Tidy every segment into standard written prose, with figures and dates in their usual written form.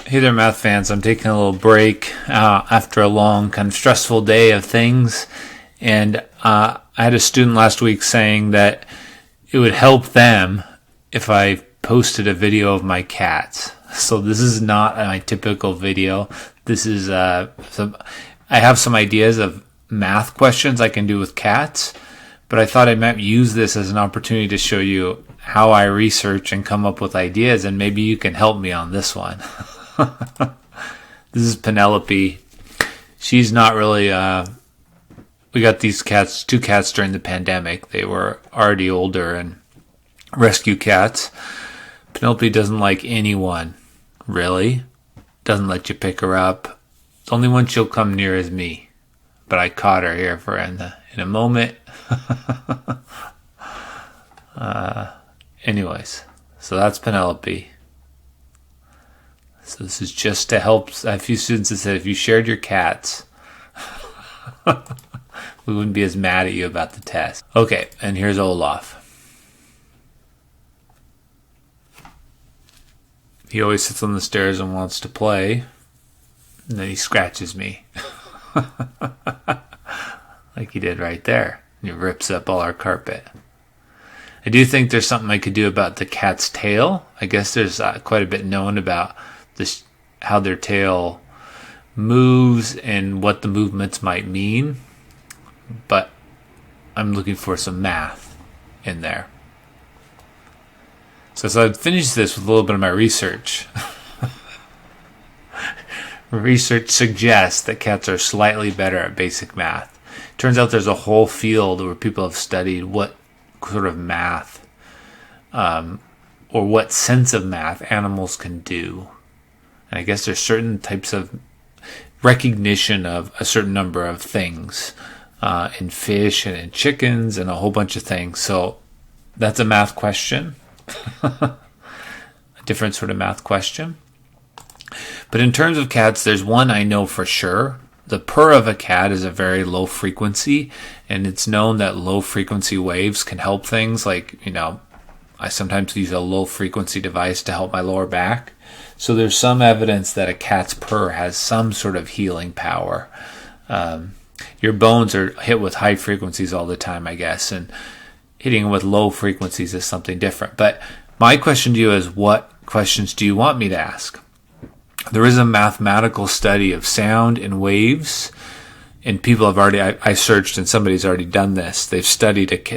Hey there, math fans. I'm taking a little break after a long, kind of stressful day of things. And I had a student last week saying that it would help them if I posted a video of my cats. So this is not my typical video. This is I have some ideas of math questions I can do with cats, but I thought I might use this as an opportunity to show you how I research and come up with ideas, and maybe you can help me on this one. This is Penelope. She's not really we got these cats, two cats during the pandemic. They were already older and rescue cats. Penelope doesn't like anyone, really. Doesn't let you pick her up. The only one she'll come near is me. But I caught her here for in a moment. Anyways, so that's Penelope. So this is just to help. I have a few students that said if you shared your cats, we wouldn't be as mad at you about the test. Okay, and here's Olaf. He always sits on the stairs and wants to play, and then he scratches me. Like he did right there. And he rips up all our carpet. I do think there's something I could do about the cat's tail. I guess there's quite a bit known about this, how their tail moves and what the movements might mean. But I'm looking for some math in there. So I'd finish this with a little bit of my research. Research suggests that cats are slightly better at basic math. Turns out there's a whole field where people have studied what sort of math or what sense of math animals can do. And I guess there's certain types of recognition of a certain number of things in fish and in chickens and a whole bunch of things. So that's a math question. A different sort of math question. But in terms of cats, there's one I know for sure. The purr of a cat is a very low frequency, and it's known that low frequency waves can help things like, I sometimes use a low frequency device to help my lower back. So there's some evidence that a cat's purr has some sort of healing power. Your bones are hit with high frequencies all the time, I guess, and hitting with low frequencies is something different. But my question to you is, what questions do you want me to ask? There is a mathematical study of sound and waves, and people have already, I searched and somebody's already done this. They've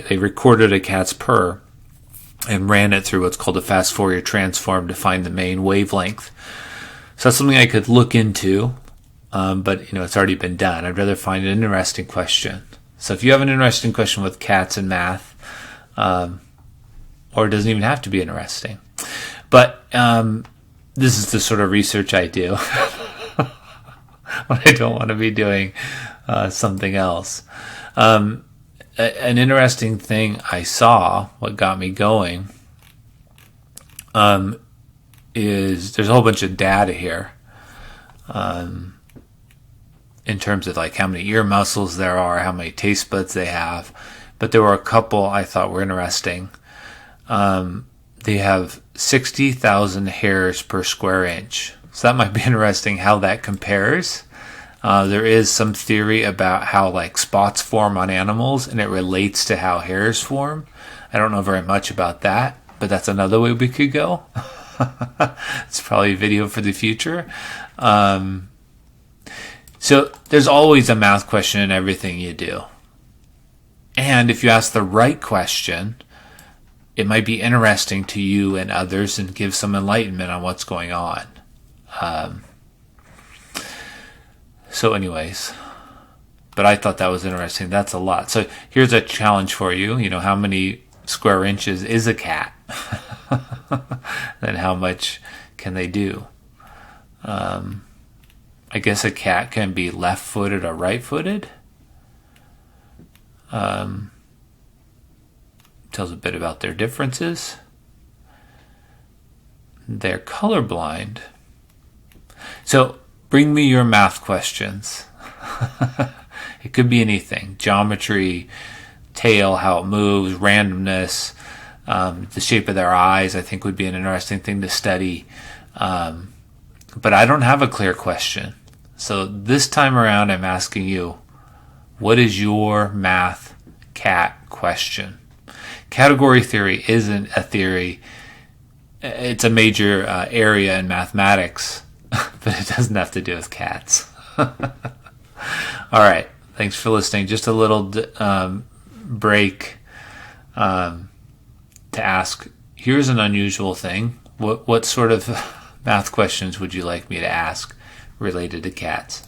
they recorded a cat's purr and ran it through what's called a fast Fourier transform to find the main wavelength. So that's something I could look into, but it's already been done. I'd rather find an interesting question. So if you have an interesting question with cats and math, or it doesn't even have to be interesting, but this is the sort of research I do when I don't want to be doing something else. An interesting thing I saw, what got me going, is there's a whole bunch of data here in terms of like how many ear muscles there are, how many taste buds they have. But there were a couple I thought were interesting. They have 60,000 hairs per square inch. So that might be interesting how that compares. There is some theory about how like spots form on animals, and it relates to how hairs form. I don't know very much about that, but that's another way we could go. It's probably a video for the future. So there's always a math question in everything you do. And if you ask the right question, it might be interesting to you and others and give some enlightenment on what's going on. So anyways, but I thought that was interesting. That's a lot. So here's a challenge for you. How many square inches is a cat? And how much can they do? I guess a cat can be left-footed or right-footed. Tells a bit about their differences. They're colorblind. So bring me your math questions. It could be anything. Geometry, tail, how it moves, randomness, the shape of their eyes, I think would be an interesting thing to study. but I don't have a clear question. So this time around, I'm asking you, what is your math cat question? Category theory isn't a theory. It's a major area in mathematics, but it doesn't have to do with cats. All right. Thanks for listening. Just a little break to ask, here's an unusual thing. What sort of math questions would you like me to ask related to cats?